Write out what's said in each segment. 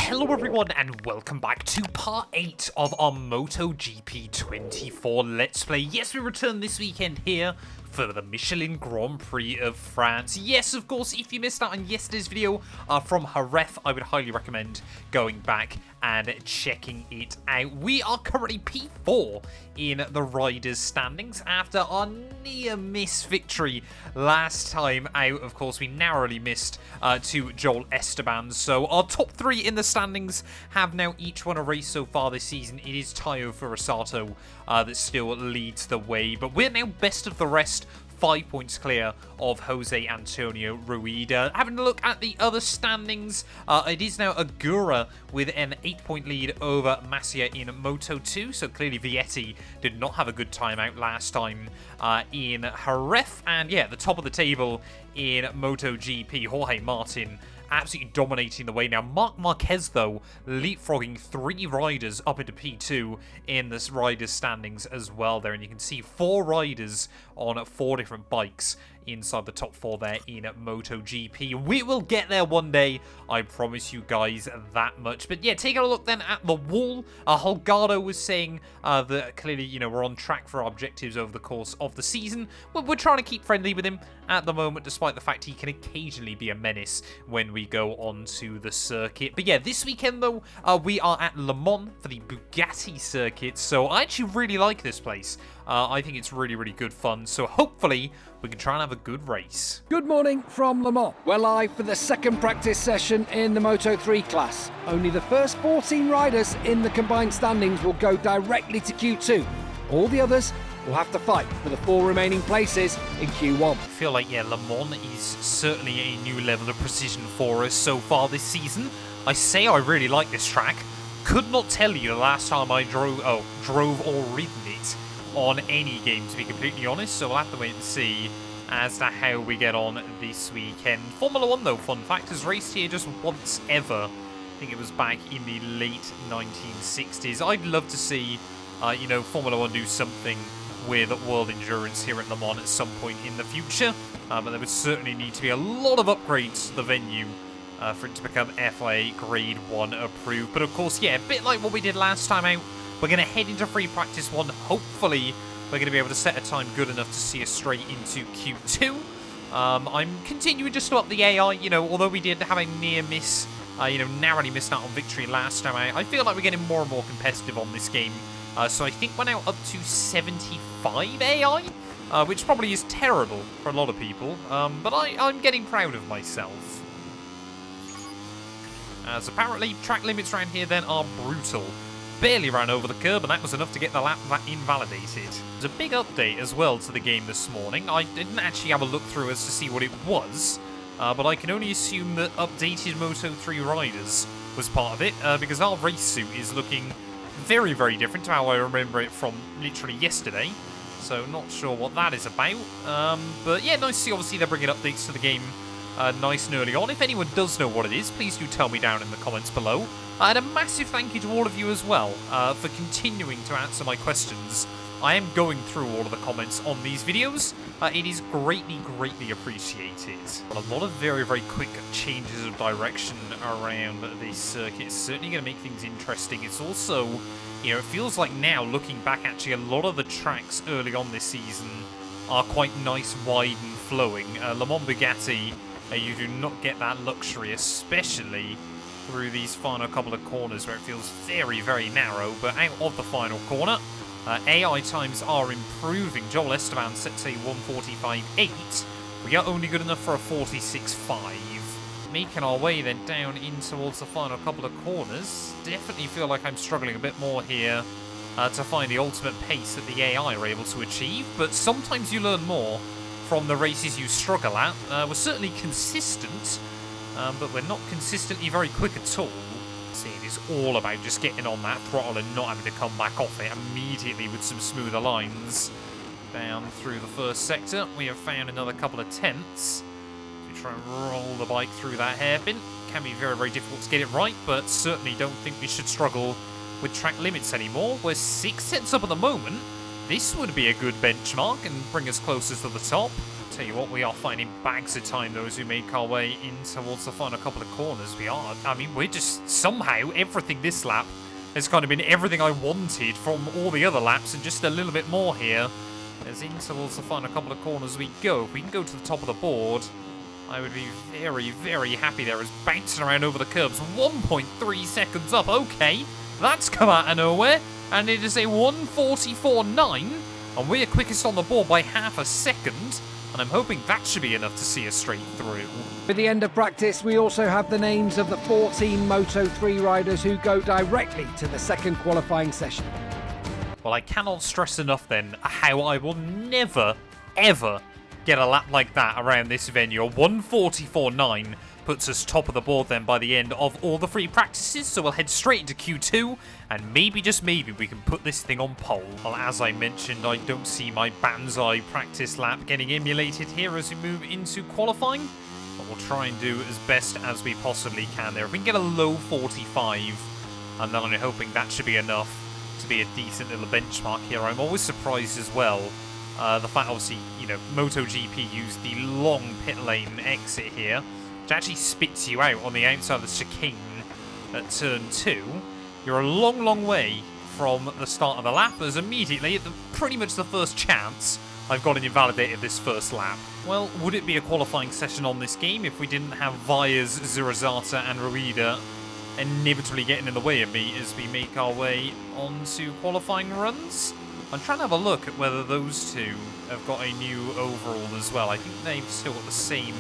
Hello everyone and welcome back to part 8 of our MotoGP 24 Let's Play. Yes, we return this weekend here for the Michelin Grand Prix of France. Yes, of course, if you missed out on yesterday's video from Jerez, I would highly recommend going back and checking it out. We are currently P4 in the Riders' standings after our near-miss victory last time out. Of course, we narrowly missed to Joel Esteban. So our top 3 in the standings have now each won a race so far this season. It is Tayo Furusato that still leads the way, but we're now best of the rest, 5 points clear of Jose Antonio Rueda. Having a look at the other standings, it is now Agura with an 8-point lead over Masia in Moto2. So clearly Vietti did not have a good time out last time in Jerez. And yeah, the top of the table in MotoGP, Jorge Martin absolutely dominating the way now. Marc Marquez, though, leapfrogging 3 riders up into P2 in this riders' standings as well there. And you can see 4 riders on 4 different bikes inside the top 4 there in MotoGP. We will get there one day, I promise you guys that much. But yeah, taking a look then at the wall, Holgado was saying that clearly, you know, we're on track for our objectives over the course of the season. Well, we're trying to keep friendly with him at the moment, despite the fact he can occasionally be a menace when we go onto the circuit. But yeah, this weekend though, we are at Le Mans for the Bugatti circuit, so I actually really like this place. I think it's really, really good fun, so hopefully we can try and have a good race. Good morning from Le Mans. We're live for the second practice session in the Moto3 class. Only the first 14 riders in the combined standings will go directly to Q2. All the others will have to fight for the 4 remaining places in Q1. I feel like, yeah, Le Mans is certainly a new level of precision for us so far this season. I say I really like this track. Could not tell you the last time I drove or ridden it on any game, to be completely honest, so we'll have to wait and see as to how we get on this weekend. Formula 1, though, fun fact, has raced here just once ever. I think it was back in the late 1960s. I'd love to see, you know, Formula 1 do something with World Endurance here at Le Mans at some point in the future, but there would certainly need to be a lot of upgrades to the venue for it to become FIA Grade 1 approved. But of course, yeah, a bit like what we did last time out, we're going to head into free practice 1. Hopefully, we're going to be able to set a time good enough to see us straight into Q2. I'm continuing just to up the AI, you know, although we did have a near miss, you know, narrowly missed out on victory last time out. I feel like we're getting more and more competitive on this game. So I think we're now up to 75 AI, which probably is terrible for a lot of people, but I'm getting proud of myself. As apparently track limits around here then are brutal. Barely ran over the curb, and that was enough to get the lap invalidated. There's a big update as well to the game this morning. I didn't actually have a look through as to see what it was, but I can only assume that updated Moto3 riders was part of it, because our race suit is looking very, very different to how I remember it from literally yesterday. So not sure what that is about. But yeah, nice to see obviously they're bringing updates to the game nice and early on. If anyone does know what it is, please do tell me down in the comments below. And a massive thank you to all of you as well for continuing to answer my questions. I am going through all of the comments on these videos. It is greatly, greatly appreciated. A lot of very, very quick changes of direction around this circuit. It's certainly going to make things interesting. It's also, you know, it feels like now, looking back, actually, a lot of the tracks early on this season are quite nice, wide and flowing. Le Mans Bugatti, you do not get that luxury, especially through these final couple of corners where it feels very, very narrow. But out of the final corner, AI times are improving. Joel Esteban sets a 1:45.8. We are only good enough for a 46.5. Making our way then down in towards the final couple of corners. Definitely feel like I'm struggling a bit more here to find the ultimate pace that the AI are able to achieve. But sometimes you learn more from the races you struggle at. We're certainly consistent, but we're not consistently very quick at all. See, it is all about just getting on that throttle and not having to come back off it immediately with some smoother lines. Down through the first sector, we have found another couple of tenths. We try and roll the bike through that hairpin. Can be very, very difficult to get it right, but certainly don't think we should struggle with track limits anymore. We're 6 tenths up at the moment. This would be a good benchmark and bring us closer to the top. Tell you what, we are finding bags of time though as we make our way in towards the final couple of corners. We are, I mean, we're just somehow, everything this lap has kind of been everything I wanted from all the other laps and just a little bit more here. As in towards the final couple of corners we go. If we can go to the top of the board, I would be very, very happy there as bouncing around over the curbs. 1.3 seconds up, okay. That's come out of nowhere. And it is a 1:44.9. And we're quickest on the board by half a second. And I'm hoping that should be enough to see us straight through. At the end of practice, we also have the names of the 14 Moto3 riders who go directly to the second qualifying session. Well, I cannot stress enough then how I will never, ever get a lap like that around this venue. A 1:44.9 puts us top of the board then by the end of all the free practices, so we'll head straight into Q2, and maybe, just maybe, we can put this thing on pole. Well, as I mentioned, I don't see my Banzai practice lap getting emulated here as we move into qualifying, but we'll try and do as best as we possibly can there. If we can get a low 45, and then I'm hoping that should be enough to be a decent little benchmark here. I'm always surprised as well, the fact, obviously, you know, MotoGP used the long pit lane exit here, which actually spits you out on the outside of the chicane at turn 2. You're a long, long way from the start of the lap, as immediately, at pretty much the first chance, I've got invalidated this first lap. Well, would it be a qualifying session on this game if we didn't have Vias, Zurazata and Ruida inevitably getting in the way of me as we make our way onto qualifying runs? I'm trying to have a look at whether those two have got a new overall as well. I think they've still got the same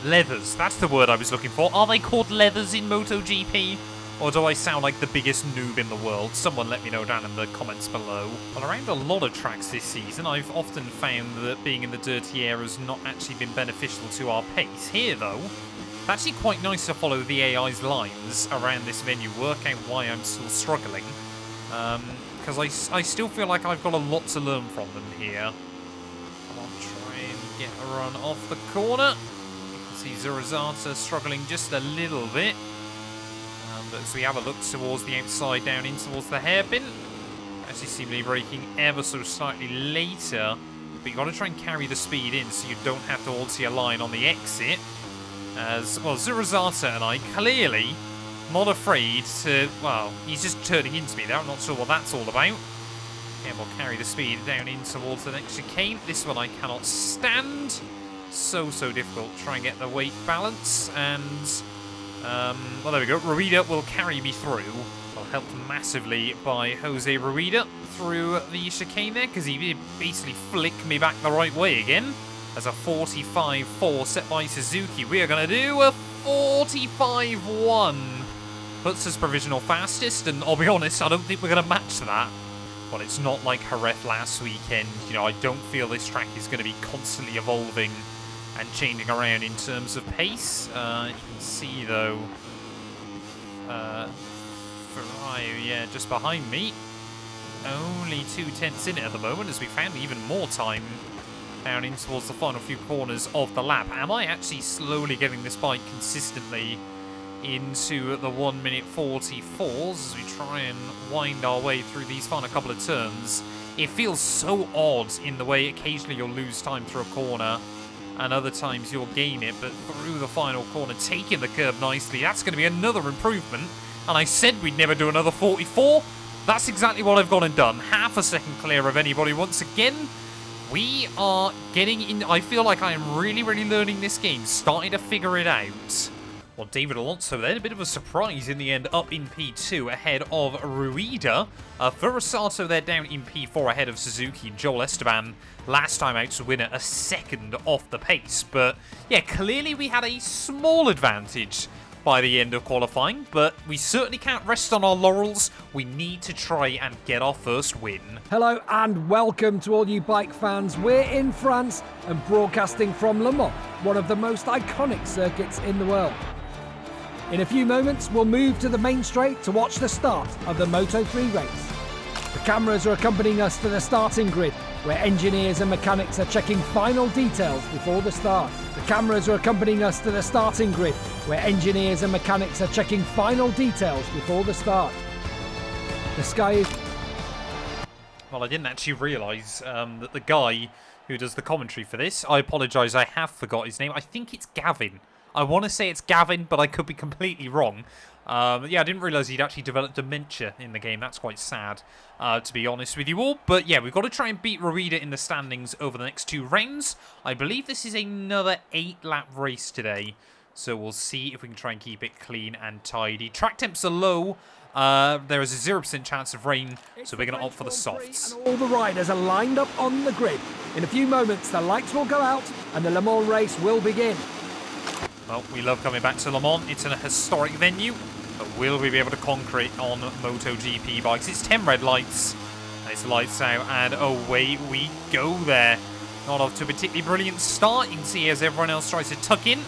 leathers. That's the word I was looking for. Are they called leathers in MotoGP? Or do I sound like the biggest noob in the world? Someone let me know down in the comments below. Well, around a lot of tracks this season, I've often found that being in the dirty air has not actually been beneficial to our pace. Here, though, it's actually quite nice to follow the AI's lines around this venue, work out why I'm still struggling. Because I still feel like I've got a lot to learn from them here. Come on, try and get a run off the corner. You can see Zurazata struggling just a little bit. But as we have a look towards the outside, down in towards the hairpin, actually seem to be braking ever so slightly later. But you've got to try and carry the speed in so you don't have to alter your line on the exit. As, well, Zurazata and I clearly not afraid to, well, he's just turning into me there. I'm not sure what that's all about. And we'll carry the speed down in towards the next chicane. This one I cannot stand. So difficult. Try and get the weight balance. And, well, there we go. Ruida will carry me through. Well, helped massively by Jose Ruida through the chicane there, because he basically flicked me back the right way again. As a 45.4 set by Suzuki, we are going to do a 45.1. Puts us provisional fastest, and I'll be honest, I don't think we're going to match that. Well, it's not like Jerez last weekend. You know, I don't feel this track is going to be constantly evolving and changing around in terms of pace. You can see, though, Ferrari, yeah, just behind me. Only 2/10 in it at the moment, as we found even more time down in towards the final few corners of the lap. Am I actually slowly getting this bike consistently into the 1:44s as we try and wind our way through these final couple of turns? It feels so odd in the way occasionally you'll lose time through a corner and other times you'll gain it, but through the final corner, taking the curb nicely, that's going to be another improvement. And I said we'd never do another 44. That's exactly what I've gone and done. Half a second clear of anybody once again. We are getting in. I feel like I am really learning this game, starting to figure it out. Well, David Alonso then, a bit of a surprise in the end, up in P2 ahead of Ruida. Furusato there down in P4 ahead of Suzuki and Joel Esteban. Last time out to win it, a second off the pace. But yeah, clearly we had a small advantage by the end of qualifying, but we certainly can't rest on our laurels. We need to try and get our first win. Hello and welcome to all you bike fans. We're in France and broadcasting from Le Mans, one of the most iconic circuits in the world. In a few moments, we'll move to the main straight to watch the start of the Moto3 race. The cameras are accompanying us to the starting grid, where engineers and mechanics are checking final details before the start. The cameras are accompanying us to the starting grid, where engineers and mechanics are checking final details before the start. The sky is... Well, I didn't actually realise that the guy who does the commentary for this. I apologise, I have forgot his name. I think it's Gavin. I want to say it's Gavin, but I could be completely wrong. Yeah, I didn't realise he'd actually developed dementia in the game. That's quite sad, to be honest with you all. But yeah, we've got to try and beat Ruida in the standings over the next 2 rounds. I believe this is another 8-lap race today. So we'll see if we can try and keep it clean and tidy. Track temps are low. There is a 0% chance of rain, so we're going to opt for the softs. And all the riders are lined up on the grid. In a few moments, the lights will go out and the Le Mans race will begin. Well, we love coming back to Le Mans. It's a historic venue, but will we be able to conquer it on MotoGP bikes? It's 10 red lights. It's lights out, and away we go there. Not off to a particularly brilliant start. You can see as everyone else tries to tuck in,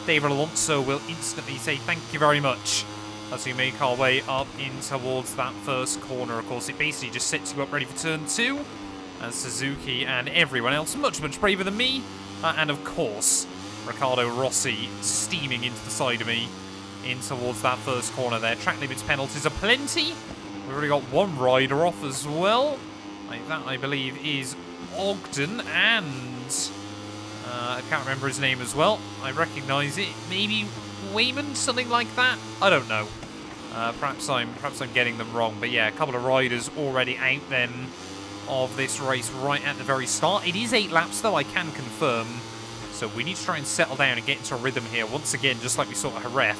David Alonso will instantly say thank you very much as we make our way up in towards that first corner. Of course, it basically just sets you up ready for turn 2. And Suzuki and everyone else much braver than me. And of course, Riccardo Rossi steaming into the side of me in towards that first corner there. Track limits penalties are plenty. We've already got one rider off as well. That, I believe, is Ogden and... I can't remember his name as well. I recognise it. Maybe Wayman, something like that. I don't know. Perhaps I'm getting them wrong. But yeah, a couple of riders already out then of this race right at the very start. It is 8 laps though, I can confirm. So we need to try and settle down and get into a rhythm here. Once again, just like we saw at Jerez,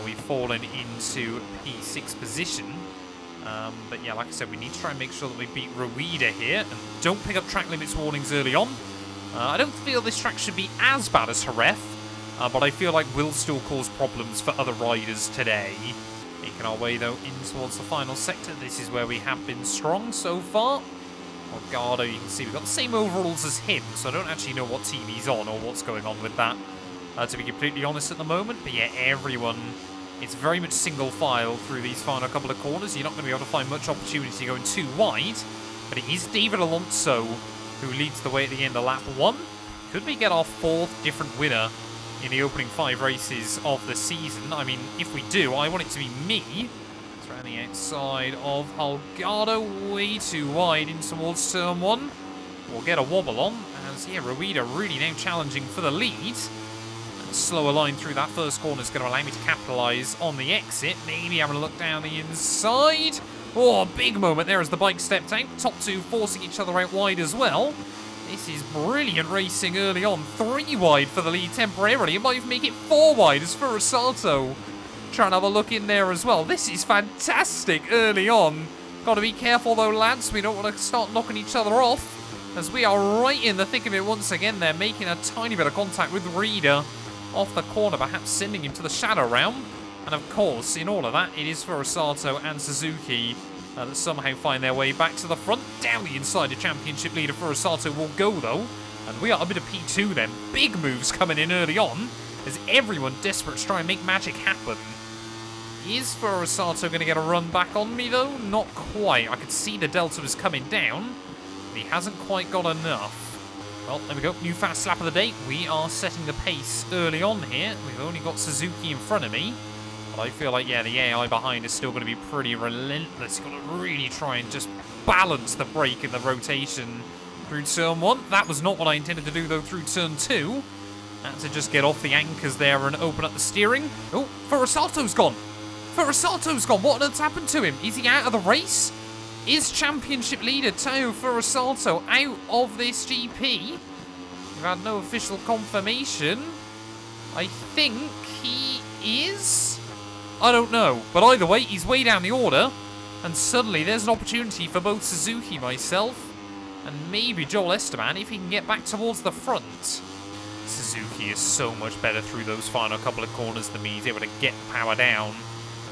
we've fallen into P6 position. But yeah, like I said, we need to try and make sure that we beat Ruida here. And don't pick up track limits warnings early on. I don't feel this track should be as bad as Jerez, but I feel like we'll still cause problems for other riders today. Making our way, though, in towards the final sector. This is where we have been strong so far. Delgado, you can see we've got the same overalls as him, so I don't actually know what team he's on or what's going on with that, to be completely honest at the moment. But yeah, everyone, it's very much single file through these final couple of corners. You're not going to be able to find much opportunity going too wide, but it is David Alonso who leads the way at the end of lap 1. Could we get our 4th different winner in the opening 5 races of the season? I mean, if we do, I want it to be me. It's around the outside of Delgado, way too wide in towards turn 1. We'll get a wobble on, as, yeah, Ruida really now challenging for the lead. And a slower line through that first corner is going to allow me to capitalise on the exit. Maybe having a look down the inside. Oh, big moment there as the bike stepped out. Top 2 forcing each other out wide as well. This is brilliant racing early on. 3 wide for the lead temporarily. It might even make it 4 wide as Furusato trying to have a look in there as well. This is fantastic early on. Got to be careful though, lads. We don't want to start knocking each other off, as we are right in the thick of it once again. They're making a tiny bit of contact with Ruida off the corner, perhaps sending him to the shadow realm. And of course, in all of that, it is Furusato and Suzuki that somehow find their way back to the front. Down the inside, the championship leader Furusato will go though. And we are a bit of P2 then. Big moves coming in early on, as everyone desperate to try and make magic happen. Is Furusato going to get a run back on me though? Not quite. I could see the delta was coming down, but he hasn't quite got enough. Well, there we go. New fast lap of the day. We are setting the pace early on here. We've only got Suzuki in front of me. But I feel like, yeah, the AI behind is still going to be pretty relentless. You've got to really try and just balance the brake and the rotation through turn 1. That was not what I intended to do, though, through turn 2. Had to just get off the anchors there and open up the steering. Oh, Furusato's gone. Furusato's gone. What on earth's happened to him? Is he out of the race? Is championship leader Tao Furusato out of this GP? We've had no official confirmation. I think he is. I don't know. But either way, he's way down the order. And suddenly there's an opportunity for both Suzuki, myself, and maybe Joel Esteban if he can get back towards the front. Suzuki is so much better through those final couple of corners than me. He's able to get the power down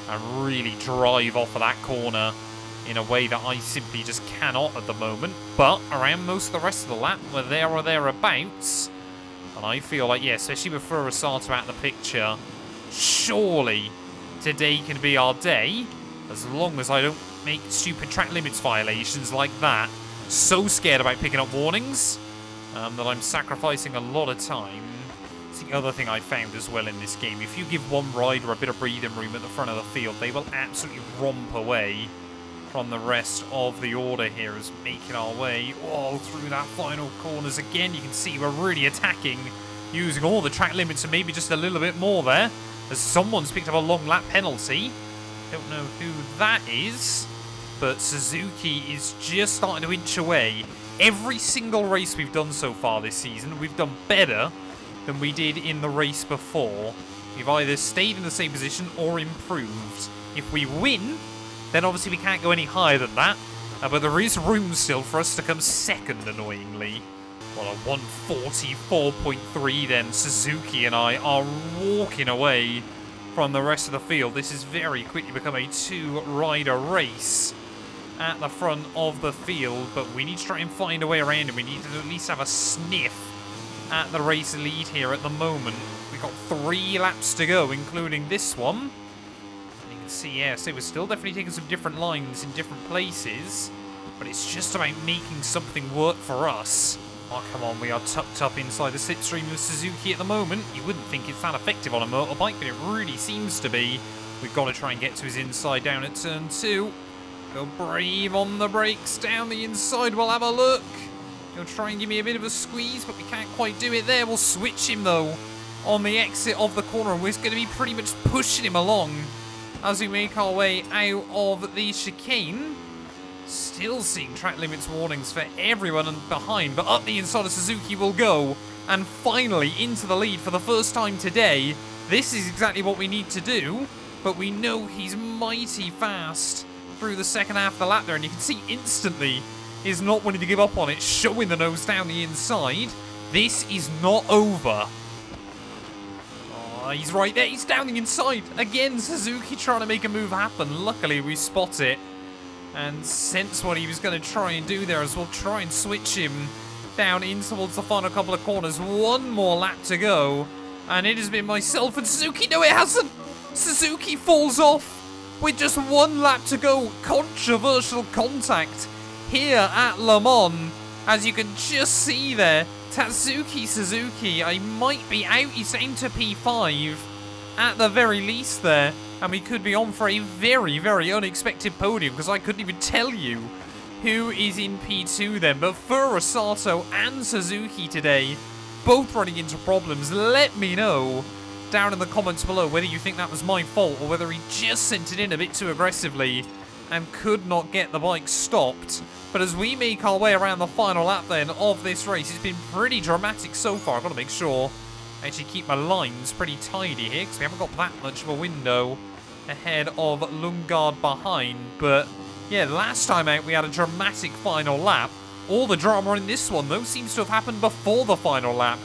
and really drive off of that corner in a way that I simply just cannot at the moment. But around most of the rest of the lap, we're there or thereabouts. And I feel like, yeah, especially with Furusato out of the picture, surely today can be our day, as long as I don't make stupid track limits violations like that. So scared about picking up warnings that I'm sacrificing a lot of time. It's the other thing I found as well in this game. If you give one rider a bit of breathing room at the front of the field, they will absolutely romp away. from the rest of the order here as making our way all through that final corners. Again, you can see we're really attacking, using all the track limits and maybe just a little bit more there, as someone's picked up a long lap penalty. Don't know who that is, but Suzuki is just starting to inch away. Every single race we've done so far this season, we've done better than we did in the race before. We've either stayed in the same position or improved. If we win, then obviously we can't go any higher than that. But there is room still for us to come second, annoyingly. Well, a 144.3 then. Suzuki and I are walking away from the rest of the field. This has very quickly become a two-rider race at the front of the field. But we need to try and find a way around it. We need to at least have a sniff at the race lead here at the moment. We've got 3 laps to go, including this one. You can see, yes, it was still definitely taking some different lines in different places, but it's just about making something work for us. Oh, come on, we are tucked up inside the slipstream of Suzuki at the moment. You wouldn't think it's that effective on a motorbike, but it really seems to be. We've got to try and get to his inside down at turn 2. Go brave on the brakes down the inside. We'll have a look. He'll try and give me a bit of a squeeze, but we can't quite do it there. We'll switch him, though, on the exit of the corner, and we're going to be pretty much pushing him along as we make our way out of the chicane. Still seeing track limits warnings for everyone behind, but up the inside of Suzuki will go, and finally into the lead for the first time today. This is exactly what we need to do, but we know he's mighty fast through the second half of the lap there, and you can see instantly is not wanting to give up on it, showing the nose down the inside. This is not over. Oh, he's right there. He's down the inside. Again, Suzuki trying to make a move happen. Luckily, we spot it and sense what he was going to try and do there, as we'll try and switch him down in towards the final couple of corners. One more lap to go, and it has been myself and Suzuki. No, it hasn't. Suzuki falls off with just 1 lap to go. Controversial contact here at Le Mans, as you can just see there. Tatsuki Suzuki, I might be out. He's down to P5 at the very least there, and we could be on for a very, very unexpected podium, because I couldn't even tell you who is in P2 then. But Furusato and Suzuki today, both running into problems. Let me know down in the comments below whether you think that was my fault, or whether he just sent it in a bit too aggressively and could not get the bike stopped. But as we make our way around the final lap then of this race, it's been pretty dramatic so far. I've got to make sure I actually keep my lines pretty tidy here, because we haven't got that much of a window ahead of Lundgaard behind. But yeah, last time out we had a dramatic final lap. All the drama in this one, though, seems to have happened before the final lap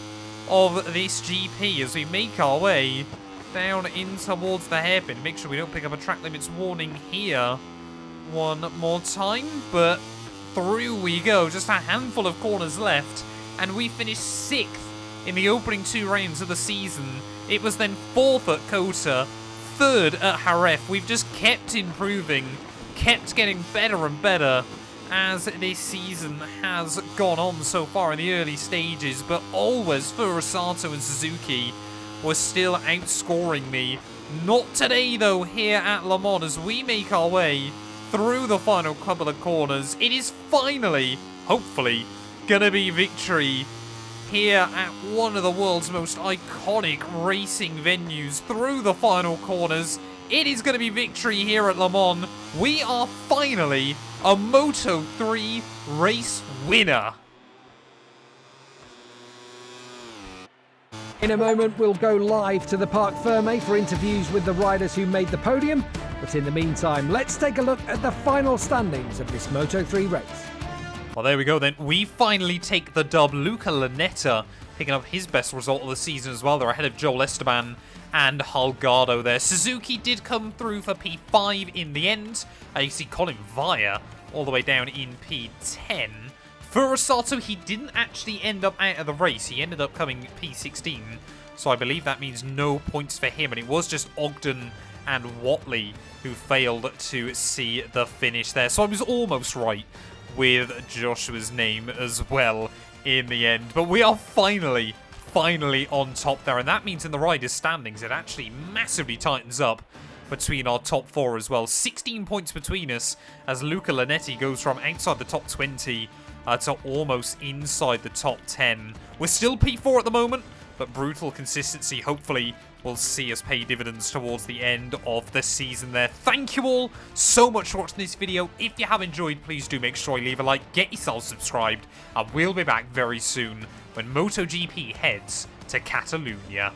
of this GP, as we make our way down in towards the hairpin. Make sure we don't pick up a track limits warning here one more time, but through we go. Just a handful of corners left, and we finished 6th in the opening 2 rounds of the season. It was then 4th at Kota, 3rd at Jerez. We've just kept improving, kept getting better and better as this season has gone on so far in the early stages, but always Furusato and Suzuki were still outscoring me. Not today, though, here at Le Mans, as we make our way through the final couple of corners. It is finally, hopefully, gonna be victory here at one of the world's most iconic racing venues. Through the final corners, it is gonna be victory here at Le Mans. We are finally a Moto3 race winner. In a moment, we'll go live to the Parc Fermé for interviews with the riders who made the podium. But in the meantime, let's take a look at the final standings of this Moto3 race. Well, there we go then. We finally take the dub. Luca Lanetta picking up his best result of the season as well. They're ahead of Joel Esteban and Holgado there. Suzuki did come through for P5 in the end. You see Colin Via all the way down in P10. Furusato, he didn't actually end up out of the race. He ended up coming P16. So I believe that means no points for him. And it was just Ogden and Watley who failed to see the finish there. So I was almost right with Joshua's name as well in the end. But we are finally on top there. And that means in the riders' standings, it actually massively tightens up between our top 4 as well. 16 points between us as Luca Lanetti goes from outside the top 20 to almost inside the top 10. We're still P4 at the moment, but brutal consistency hopefully will see us pay dividends towards the end of the season there. Thank you all so much for watching this video. If you have enjoyed, please do make sure you leave a like, get yourself subscribed, and we'll be back very soon when MotoGP heads to Catalunya.